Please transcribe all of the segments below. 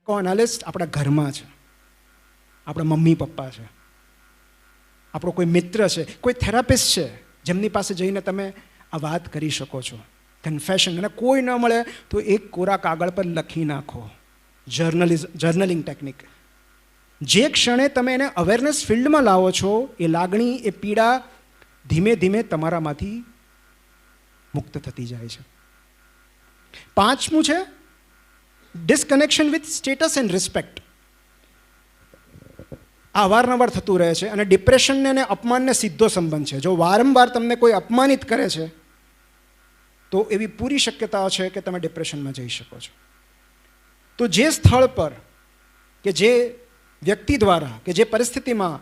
કોએનાલિસ્ટ આપણા ઘરમાં છે, આપણા મમ્મી પપ્પા છે, આપણો કોઈ મિત્ર છે, કોઈ થેરાપિસ્ટ છે જેમની પાસે જઈને તમે આ વાત કરી શકો છો, કન્ફેશન. અને કોઈ ન મળે તો એક કોરા કાગળ પર લખી નાખો. Journaling technique. જે ક્ષણે તમે એને અવેરનેસ ફિલ્ડમાં લાવો છો, એ લાગણી, એ પીડા ધીમે ધીમે તમારામાંથી મુક્ત થતી જાય છે. 5મું છે disconnection with status and respect. આ અવારનવાર થતું રહે છે અને ડિપ્રેશનને અને અપમાનને સીધો સંબંધ છે. જો વારંવાર તમને કોઈ અપમાનિત કરે છે તો એવી પૂરી શક્યતાઓ છે કે તમે ડિપ્રેશનમાં જઈ શકો છો. તો જે સ્થળ પર કે જે વ્યક્તિ દ્વારા કે જે પરિસ્થિતિમાં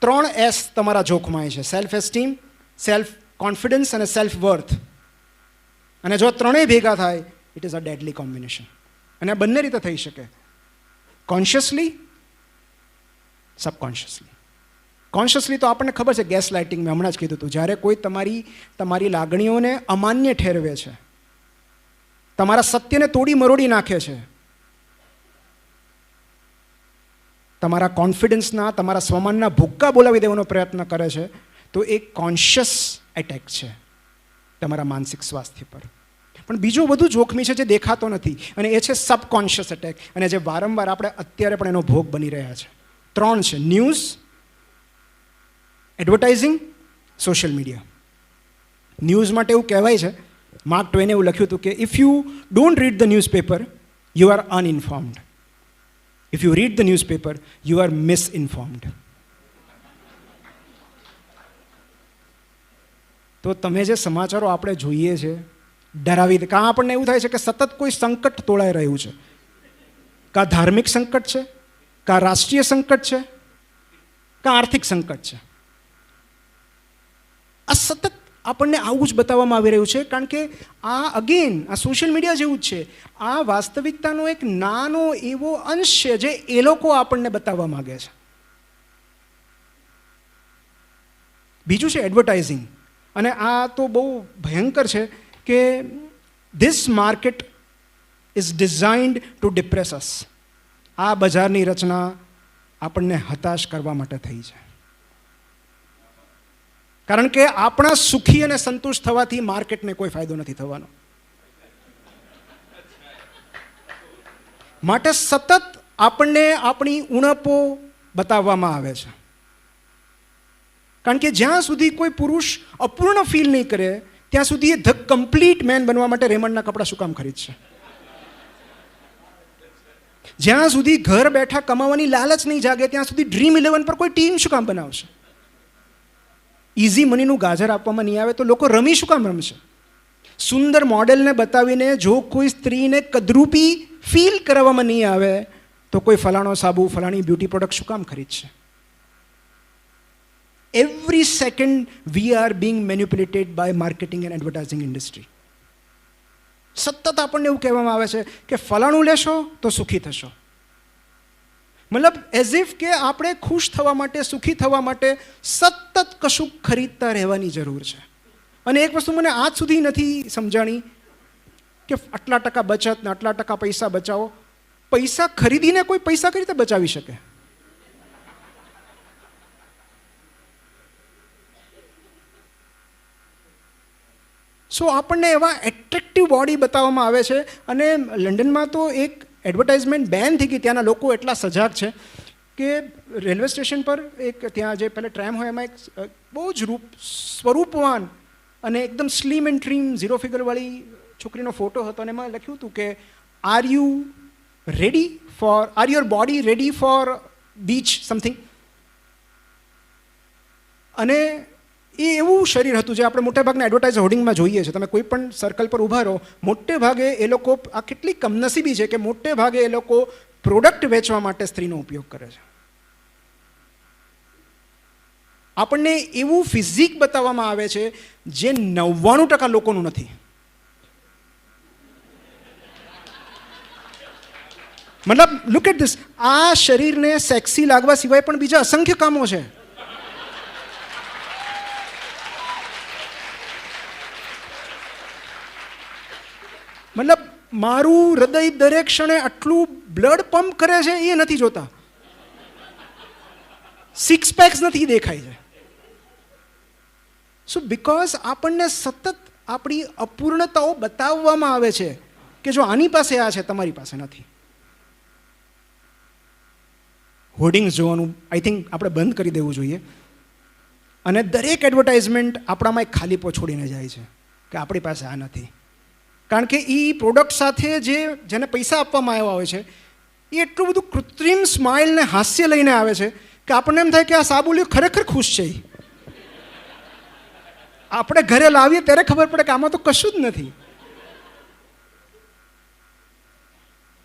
3 S તમારા જોખમાય છે, સેલ્ફ એસ્ટીમ, સેલ્ફ કોન્ફિડન્સ અને સેલ્ફ વર્થ, અને જો ત્રણેય ભેગા થાય it is a deadly combination. અને આ બંને રીતે થઈ શકે, કોન્શિયસલી, સબકોન્શિયસલી. કોન્શિયસલી તો આપણને ખબર છે, ગેસ લાઇટિંગ મેં હમણાં જ કીધું હતું. જ્યારે કોઈ તમારી લાગણીઓને અમાન્ય ઠેરવે છે, તમારા સત્યને તોડી મરોડી નાખે છે, તમારા કોન્ફિડન્સના, તમારા સ્વમાનના ભૂક્કા બોલાવી દેવાનો પ્રયત્ન કરે છે, તો એ કોન્શિયસ એટેક છે તમારા માનસિક સ્વાસ્થ્ય પર. પણ બીજો વધુ જોખમી છે જે દેખાતો નથી, અને એ છે સબકોન્શિયસ એટેક, અને જે વારંવાર આપણે અત્યારે પણ એનો ભોગ બની રહ્યા છે. 3 છે: news, advertising, social media. News માટે એવું કહેવાય છે, માર્ક ટ્વેને એવું લખ્યું હતું કે if you don't read the newspaper you are uninformed. If you read the newspaper you are misinformed. તો તમે જે સમાચારો આપણે જોઈએ છે, ડરાવી દે. કાં આપણને એવું થાય છે કે સતત કોઈ સંકટ તોળાઈ રહ્યું છે, કાં ધાર્મિક સંકટ છે, કાં રાષ્ટ્રીય સંકટ છે, કાં આર્થિક સંકટ છે. આ સતત આપણને આવું જ બતાવવામાં આવી રહ્યું છે, કારણ કે આ સોશિયલ મીડિયા જેવું જ છે. આ વાસ્તવિકતાનો એક નાનો એવો અંશ છે જે એ લોકો આપણને બતાવવા માગે છે. બીજું છે એડવર્ટાઇઝિંગ, અને આ તો બહુ ભયંકર છે કે this market is designed to depress us. આ બજારની રચના આપણને હતાશ કરવા માટે થઈ છે, કારણ કે આપણા સુખી અને સંતુષ્ટ થવાથી માર્કેટને કોઈ ફાયદો નથી થવાનો. માટે સતત આપણને આપણી ઉણપો બતાવવામાં આવે છે, કારણ કે જ્યાં સુધી કોઈ પુરુષ અપૂર્ણ ફીલ નહીં કરે ત્યાં સુધી એ ધ કમ્પ્લીટ મેન બનવા માટે રેમન્ડના કપડાં શું કામ ખરીદશે? જ્યાં સુધી ઘર બેઠા કમાવાની લાલચ નહીં જાગે ત્યાં સુધી ડ્રીમ 11 પર કોઈ ટીમ શું કામ બનાવશે? ઇઝી મનીનું ગાજર આપવામાં નહીં આવે તો લોકો રમી શું કામ રમશે? સુંદર મોડેલને બતાવીને જો કોઈ સ્ત્રીને કદરૂપી ફીલ કરાવવામાં નહીં આવે તો કોઈ ફલાણો સાબુ, ફલાણી બ્યુટી પ્રોડક્ટ શું કામ ખરીદશે? Every second we are being manipulated by marketing and advertising industry. સતત આપણને એવું કહેવામાં આવે છે કે ફલાણું લેશો તો સુખી થશો. મતલબ એઝ ઇફ કે આપણે ખુશ થવા માટે, સુખી થવા માટે સતત કશું ખરીદતા રહેવાની જરૂર છે. અને એક વસ્તુ મને આજ સુધી નથી સમજાણી કે આટલા ટકા બચત ને આટલા ટકા પૈસા બચાવો. પૈસા ખરીદીને કોઈ પૈસા કઈ રીતે બચાવી શકે? સો આપણને એવા એટ્રેક્ટિવ બોડી બતાવવામાં આવે છે. અને લંડનમાં તો એક એડવર્ટાઇઝમેન્ટ બેન થઈ ગઈ. ત્યાંના લોકો એટલા સજાગ છે કે રેલવે સ્ટેશન પર એક ત્યાં જે પહેલાં ટ્રેમ હોય એમાં એક બહુ જ સ્વરૂપવાન અને એકદમ સ્લીમ એન્ડ ટ્રીમ 0 ફિગરવાળી છોકરીનો ફોટો હતો, અને એમાં લખ્યું હતું કે are your body ready for beach something. અને એ એવું શરીર હતું જે આપણે મોટેભાગના એડવર્ટાઇઝ હોર્ડિંગમાં જોઈએ છે. તમે કોઈ પણ સર્કલ પર ઊભા રહો, મોટે ભાગે એ લોકો, આ કેટલી કમનસીબી છે કે મોટે ભાગે એ લોકો પ્રોડક્ટ વેચવા માટે સ્ત્રીનો ઉપયોગ કરે છે. આપણને એવું ફિઝિક બતાવવામાં આવે છે જે 99% લોકોનું નથી. મતલબ લુક એટ ધીસ. આ શરીરને સેક્સી લાગવા સિવાય પણ બીજા અસંખ્ય કામો છે. મતલબ મારું હૃદય દરેક ક્ષણે આટલું બ્લડ પંપ કરે છે એ નથી જોતા. સિક્સ પેક્સ નથી દેખાય છે. સો બિકોઝ આપણને સતત આપણી અપૂર્ણતાઓ બતાવવામાં આવે છે કે જો આની પાસે આ છે, તમારી પાસે નથી. હોર્ડિંગ્સ જોવાનું આઈ થિંક આપણે બંધ કરી દેવું જોઈએ. અને દરેક એડવર્ટાઇઝમેન્ટ આપણામાં એક ખાલીપો છોડીને જાય છે કે આપણી પાસે આ નથી. કારણ કે એ પ્રોડક્ટ સાથે જેને પૈસા આપવામાં આવ્યા હોય છે એ એટલું બધું કૃત્રિમ સ્માઇલ ને હાસ્ય લઈને આવે છે કે આપણને એમ થાય કે આ સાબુલિયો ખરેખર ખુશ છે. આપણે ઘરે લાવીએ ત્યારે ખબર પડે કે આમાં તો કશું જ નથી.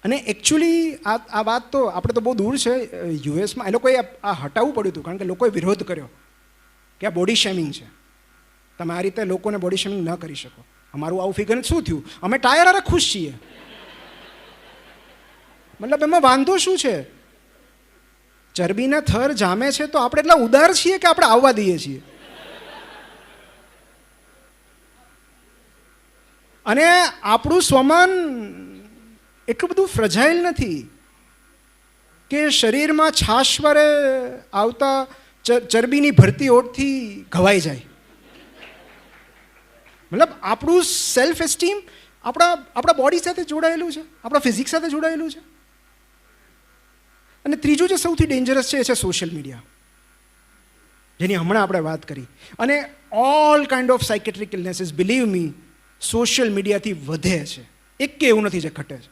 અને એકચ્યુઅલી આ વાત તો આપણે તો બહુ દૂર છે. યુએસમાં એ લોકોએ આ હટાવવું પડ્યું હતું કારણ કે લોકોએ વિરોધ કર્યો કે આ બોડી શેમિંગ છે, તમે આ રીતે લોકોને બોડી શેમિંગ ન કરી શકો. અમારું આવું ફિગર શું થયું, અમે ટાયર અરે ખુશ છીએ. મતલબ એમાં વાંધો શું છે? ચરબીના થર જામે છે તો આપણે એટલા ઉદાર છીએ કે આપણે આવવા દઈએ છીએ. અને આપણું સ્વમાન એટલું બધું ફ્રજાઇલ નથી કે શરીરમાં છાશવારે આવતા ચરબીની ભરતી ઓઠથી ઘવાઈ જાય. મતલબ આપણું સેલ્ફ એસ્ટીમ આપણા બોડી સાથે જોડાયેલું છે, આપણા ફિઝિક્સ સાથે જોડાયેલું છે. અને ત્રીજું જે સૌથી ડેન્જરસ છે એ છે સોશિયલ મીડિયા, જેની હમણાં આપણે વાત કરી. અને all kind of psychiatric illnesses, believe me, social મીડિયાથી વધે છે. એક કે એવું નથી જે ઘટે છે.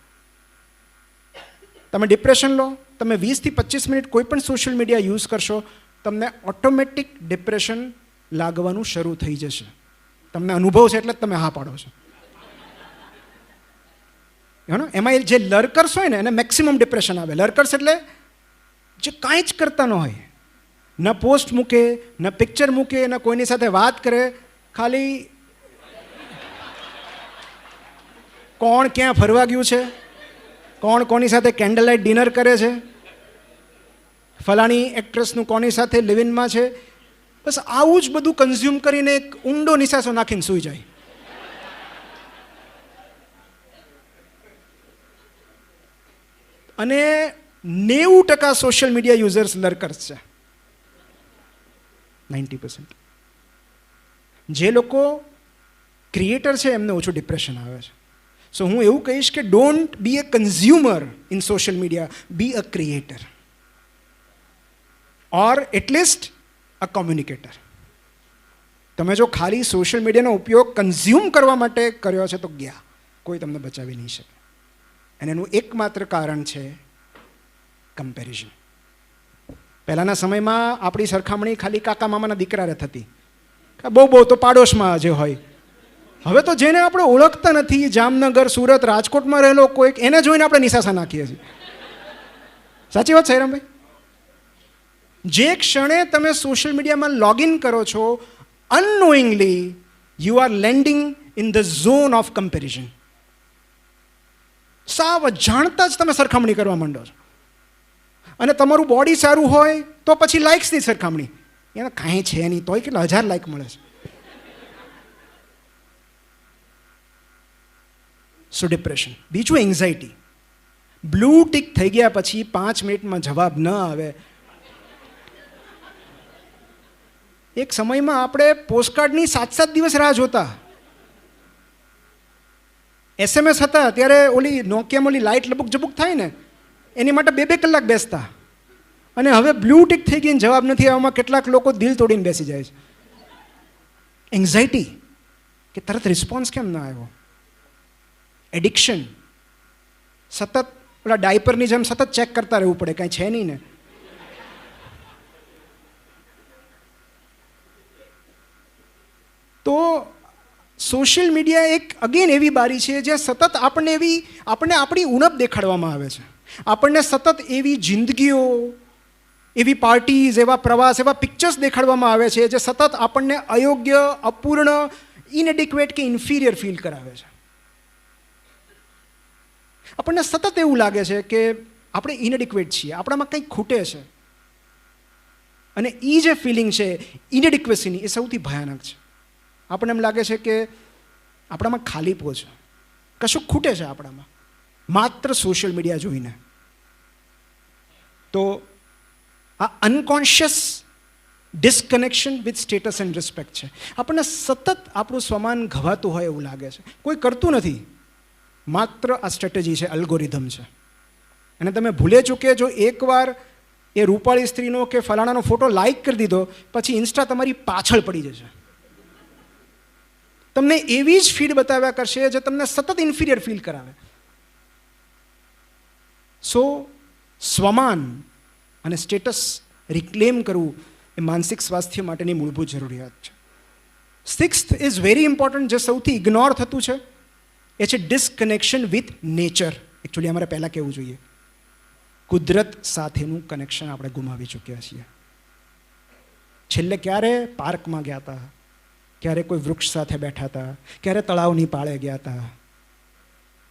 તમે ડિપ્રેશન લો, તમે 20 થી 25 મિનિટ કોઈ પણ સોશિયલ મીડિયા યુઝ કરશો, તમને ઓટોમેટિક ડિપ્રેશન લાગવાનું શરૂ થઈ જશે. તમને અનુભવ છે એટલે જ તમે હા પાડો છો. એમાં જે લર્કર્સ હોય ને એને મેક્સિમમ ડિપ્રેશન આવે. લર્કર્સ એટલે જે કાંઈ જ કરતા ન હોય, ન પોસ્ટ મૂકે, ન પિક્ચર મૂકે, ન કોઈની સાથે વાત કરે, ખાલી કોણ ક્યાં ફરવા ગયું છે, કોણ કોની સાથે કેન્ડલ લાઇટ ડિનર કરે છે, ફલાણી એક્ટ્રેસનું કોની સાથે લિવિનમાં છે, બસ આવું જ બધું કન્ઝ્યુમ કરીને એક ઊંડો નિસાસો નાખીને સૂઈ જાય. અને 90% સોશિયલ મીડિયા યુઝર્સ લર્કર્સ છે. 90%. જે લોકો ક્રિએટર છે એમને ઓછું ડિપ્રેશન આવે છે. સો હું એવું કહીશ કે don't be a consumer in social media, be a creator or at least a communicator. તમે જો ખાલી સોશિયલ મીડિયાનો ઉપયોગ કન્ઝ્યુમ કરવા માટે કર્યો છે તો ગયા, કોઈ તમને બચાવી નહીં શકે. અને એનું એકમાત્ર કારણ છે કમ્પેરિઝન. પહેલાંના સમયમાં આપણી સરખામણી ખાલી કાકા મામાના દીકરાને થતી, બહુ તો પાડોશમાં જે હોય. હવે તો જેને આપણે ઓળખતા નથી, જામનગર, સુરત, રાજકોટમાં રહેલો કોઈક, એને જોઈને આપણે નિસાસા નાખીએ છીએ. સાચી વાત સાઈરામભાઈ? જે ક્ષણે તમે સોશિયલ મીડિયામાં લોગિન કરો છો, unknowingly you are landing in the zone of comparison. સાવ જાણતા જ તમે સરખામણી કરવા માંડો છો. અને તમારું બોડી સારું હોય તો પછી લાઇક્સની સરખામણી, એને કાંઈ છે નહીં તોય કેટલા 1000 લાઇક મળે છે. સો ડિપ્રેશન. બીજું એન્ઝાઇટી. બ્લુ ટિક થઈ ગયા પછી 5 મિનિટમાં જવાબ ન આવે. એક સમયમાં આપણે પોસ્ટકાર્ડની 7-7 દિવસ રાહ જોતા. SMS હતા ત્યારે ઓલી નોકિયામાં ઓલી લાઇટ લબુક જબુક થાય ને, એની માટે 2-2 કલાક બેસતા. અને હવે બ્લુ ટિક થઈ ગઈને જવાબ નથી આવવામાં કેટલાક લોકો દિલ તોડીને બેસી જાય છે. એન્ઝાઇટી કે તરત રિસ્પોન્સ કેમ ના આવ્યો. એડિક્શન, સતત ઓલા ડાયપરની જેમ સતત ચેક કરતા રહેવું પડે, કાંઈ છે નહીં ને. તો સોશિયલ મીડિયા એક અગેન એવી બારી છે જ્યાં સતત આપણને આપણી ઉણપ દેખાડવામાં આવે છે. આપણને સતત એવી જિંદગીઓ, એવી પાર્ટીઝ, એવા પ્રવાસ, એવા પિક્ચર્સ દેખાડવામાં આવે છે જે સતત આપણને અયોગ્ય, અપૂર્ણ, ઇનએડિક્વેટ કે ઇન્ફિરિયર ફીલ કરાવે છે. આપણને સતત એવું લાગે છે કે આપણે ઇનએડિક્વેટ છીએ, આપણામાં કંઈક ખૂટે છે. અને એ જે ફિલિંગ છે ઇનએડિક્વેસીની, એ સૌથી ભયાનક છે. આપણને એમ લાગે છે કે આપણામાં ખાલીપો છે, કશું ખૂટે છે આપણામાં માત્ર સોશિયલ મીડિયા જોઈને. તો આ unconscious disconnection with status and respect છે. આપણને સતત આપણું સ્વમાન ઘવાતું હોય એવું લાગે છે. કોઈ કરતું નથી, માત્ર આ સ્ટ્રેટેજી છે, અલ્ગોરિધમ છે. અને તમે ભૂલે ચૂકે જો એકવાર એ રૂપાળી સ્ત્રીનો કે ફલાણાનો ફોટો લાઈક કરી દીધો, પછી ઇન્સ્ટા તમારી પાછળ પડી જશે. તમને એવી જ ફીડ બતાવ્યા કરશે જે તમને સતત ઇન્ફિરિયર ફીલ કરાવે. સો સ્વમાન અને સ્ટેટસ રિક્લેમ કરવું એ માનસિક સ્વાસ્થ્ય માટેની મૂળભૂત જરૂરિયાત છે. સિક્સ્થ ઇઝ વેરી ઇમ્પોર્ટન્ટ, જે સૌથી ઇગ્નોર થતું છે, એ છે ડિસ્કનેક્શન વિથ નેચર. એકચ્યુઅલી અમારે પહેલાં કહેવું જોઈએ, કુદરત સાથેનું કનેક્શન આપણે ગુમાવી ચૂક્યા છીએ. છેલ્લે ક્યારે પાર્કમાં ગયા હતા, ક્યારે કોઈ વૃક્ષ સાથે બેઠા હતા, ક્યારે તળાવની પાળે ગયા હતા,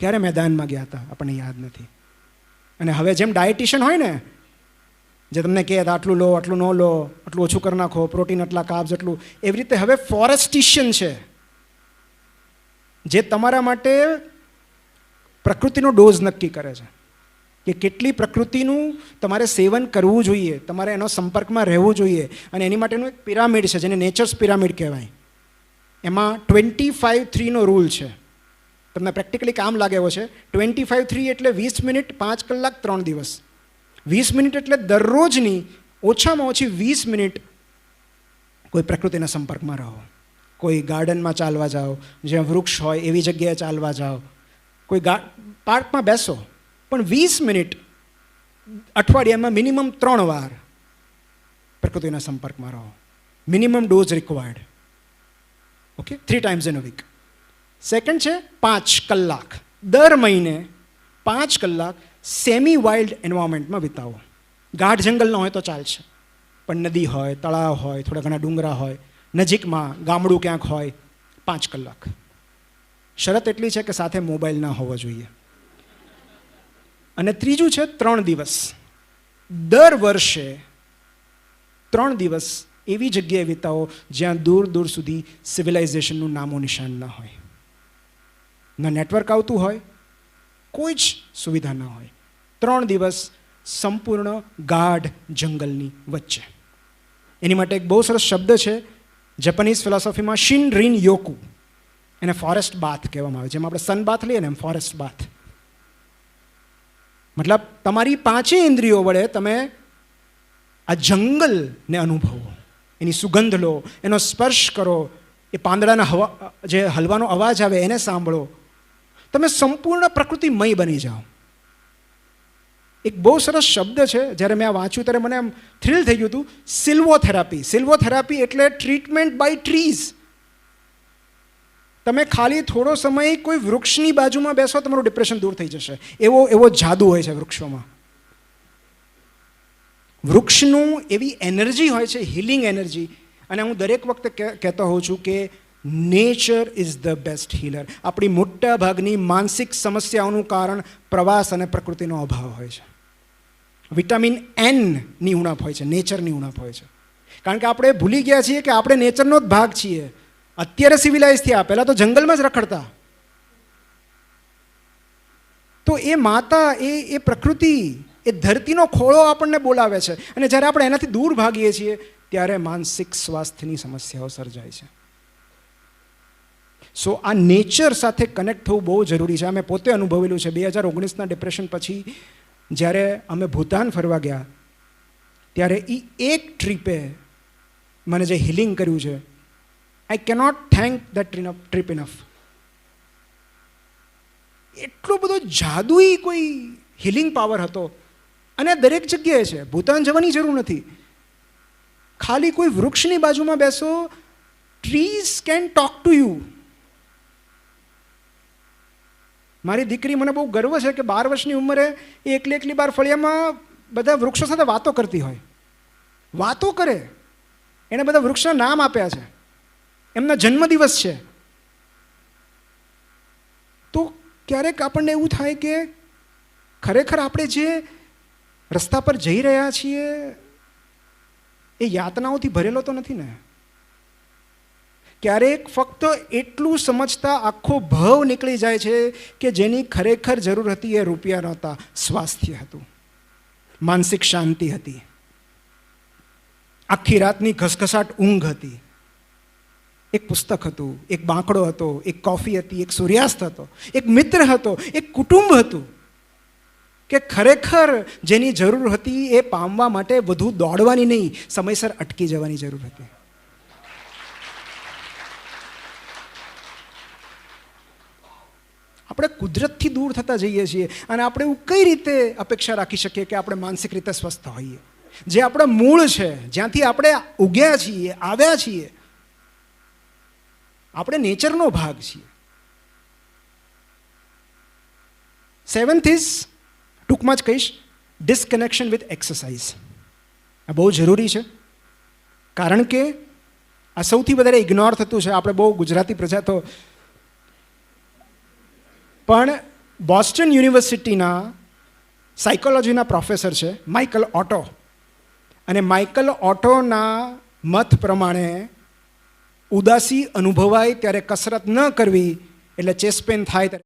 ક્યારે મેદાનમાં ગયા હતા, આપણને યાદ નથી. અને હવે જેમ ડાયટિશિયન હોય ને, જે તમને કહે આટલું લો, આટલું ન લો, આટલું ઓછું કરી નાખો, પ્રોટીન આટલા કાર્બ્સ એટલું, એવી રીતે હવે ફોરેસ્ટિશિયન છે, જે તમારા માટે પ્રકૃતિનો ડોઝ નક્કી કરે છે કે કેટલી પ્રકૃતિનું તમારે સેવન કરવું જોઈએ, તમારે એનો સંપર્કમાં રહેવું જોઈએ. અને એની માટેનું એક પિરામિડ છે જેને નેચર્સ પિરામિડ કહેવાય. એમાં 25-3નો રૂલ છે. તમને પ્રેક્ટિકલી કામ લાગે એવો છે. 25-3 એટલે 20 મિનિટ 5 કલાક 3 દિવસ. 20 મિનિટ એટલે દરરોજની ઓછામાં ઓછી 20 મિનિટ કોઈ પ્રકૃતિના સંપર્કમાં રહો. કોઈ ગાર્ડનમાં ચાલવા જાઓ, જ્યાં વૃક્ષ હોય એવી જગ્યાએ ચાલવા જાઓ, કોઈ પાર્કમાં બેસો, પણ 20 મિનિટ અઠવાડિયામાં મિનિમમ 3 વાર પ્રકૃતિના સંપર્કમાં રહો. Minimum dose required. Okay, 3 times in a week. Second છે 5 કલાક દર મહિને 5 કલાક સેમી વાઇલ્ડ એન્વાયરમેન્ટમાં વિતાવો. ગાઢ જંગલ ન હોય તો ચાલશે, પણ નદી હોય, તળાવ હોય, થોડા ઘણા ડુંગરા હોય, નજીકમાં ગામડું ક્યાંક હોય, 5 કલાક. શરત એટલી છે કે સાથે મોબાઈલ ના હોવો જોઈએ. અને ત્રીજું છે 3 દિવસ. દર વર્ષે 3 દિવસ એવી જગ્યાએ વિતાવો જ્યાં દૂર દૂર સુધી સિવિલાઇઝેશનનું નામો નિશાન ન હોય, ન નેટવર્ક આવતું હોય, કોઈ જ સુવિધા ન હોય. 3 દિવસ સંપૂર્ણ ગાઢ જંગલની વચ્ચે. એની માટે એક બહુ સરસ શબ્દ છે જપાનીઝ ફિલોસોફીમાં, શિન રિન યોકુ. એને ફોરેસ્ટ બાથ કહેવામાં આવે. જેમ આપણે સન બાથ લઈએ ને એમ ફોરેસ્ટ બાથ. મતલબ તમારી 5 ઇન્દ્રિયો વડે તમે આ જંગલને અનુભવો, એની સુગંધ લો, એનો સ્પર્શ કરો, એ પાંદડાના જે હલવાનો અવાજ આવે એને સાંભળો. તમે સંપૂર્ણ પ્રકૃતિમય બની જાઓ. એક બહુ સરસ શબ્દ છે, જ્યારે મેં આ વાંચ્યું ત્યારે મને આમ થ્રિલ થઈ ગયું હતું, સિલ્વોથેરાપી. સિલ્વોથેરાપી એટલે ટ્રીટમેન્ટ બાય ટ્રીઝ. તમે ખાલી થોડો સમય કોઈ વૃક્ષની બાજુમાં બેસો, તમારું ડિપ્રેશન દૂર થઈ જશે. એવો જાદુ હોય છે વૃક્ષોમાં. વૃક્ષનું એવી એનર્જી હોય છે, હિલિંગ એનર્જી. અને હું દરેક વખતે કહેતો હોઉં છું કે nature is the best healer. આપણી મોટા ભાગની માનસિક સમસ્યાઓનું કારણ પ્રવાસ અને પ્રકૃતિનો અભાવ હોય છે. વિટામિન એનની ઉણપ હોય છે, નેચરની ઉણપ હોય છે. કારણ કે આપણે ભૂલી ગયા છીએ કે આપણે નેચરનો જ ભાગ છીએ. અત્યારે સિવિલાઇઝ થયા, પહેલાં તો જંગલમાં જ રખડતા. તો એ માતા, એ પ્રકૃતિ, એ ધરતીનો ખોળો આપણને બોલાવે છે. અને જ્યારે આપણે એનાથી દૂર ભાગીએ છીએ ત્યારે માનસિક સ્વાસ્થ્યની સમસ્યાઓ સર્જાય છે. સો આ નેચર સાથે કનેક્ટ થવું બહુ જરૂરી છે. અમે પોતે અનુભવેલું છે. 2019ના ડિપ્રેશન પછી જ્યારે અમે ભૂતાન ફરવા ગયા ત્યારે એ એક ટ્રીપે મને જે હિલિંગ કર્યું છે, I cannot thank that trip enough. એટલો બધો જાદુઈ કોઈ હિલિંગ પાવર હતો. અને દરેક જગ્યાએ છે. ભૂતાન જવાની જરૂર નથી. ખાલી કોઈ વૃક્ષની બાજુમાં બેસો, trees can talk to you. મારી દીકરી, મને બહુ ગર્વ છે કે 12 વર્ષની ઉંમરે એ એકલી બાર ફળિયામાં બધા વૃક્ષો સાથે વાતો કરતી હોય. વાતો કરે. એણે બધા વૃક્ષના નામ આપ્યા છે, એમના જન્મદિવસ છે. તો ક્યારેક આપણને એવું થાય કે ખરેખર આપણે જે રસ્તા પર જઈ રહ્યા છીએ એ યાતનાઓથી ભરેલો તો નથી ને. ક્યારેક ફક્ત એટલું સમજતા આખો ભાવ નીકળી જાય છે કે જેની ખરેખર જરૂર હતી એ રૂપિયા નહોતા, સ્વાસ્થ્ય હતું, માનસિક શાંતિ હતી, આખી રાતની ઘસઘસાટ ઊંઘ હતી, એક પુસ્તક હતું, એક બાંકડો હતો, એક કોફી હતી, એક સૂર્યાસ્ત હતો, એક મિત્ર હતો, એક કુટુંબ હતું, કે ખરેખર જેની જરૂર હતી એ પામવા માટે વધુ દોડવાની નહીં, સમયસર અટકી જવાની જરૂર હતી. આપણે કુદરતથી દૂર થતા જઈએ છીએ અને આપણે એવું કઈ રીતે અપેક્ષા રાખી શકીએ કે આપણે માનસિક રીતે સ્વસ્થ હોઈએ? જે આપણા મૂળ છે, જ્યાંથી આપણે ઉગ્યા છીએ, આવ્યા છીએ, આપણે નેચરનો ભાગ છીએ. સેવન્થ ઇઝ, ટૂંકમાં જ કહીશ, ડિસકનેક્શન વિથ એક્સરસાઇઝ. આ બહુ જરૂરી છે, કારણ કે આ સૌથી વધારે ઇગ્નોર થતું છે. આપણે બહુ ગુજરાતી પ્રજા તો, પણ બોસ્ટન યુનિવર્સિટીના સાયકોલોજીના પ્રોફેસર છે માઇકલ ઓટો, અને માઇકલ ઓટોના મત પ્રમાણે ઉદાસી અનુભવાય ત્યારે કસરત ન કરવી, એટલે ચેસ્ટ પેન થાય ત્યારે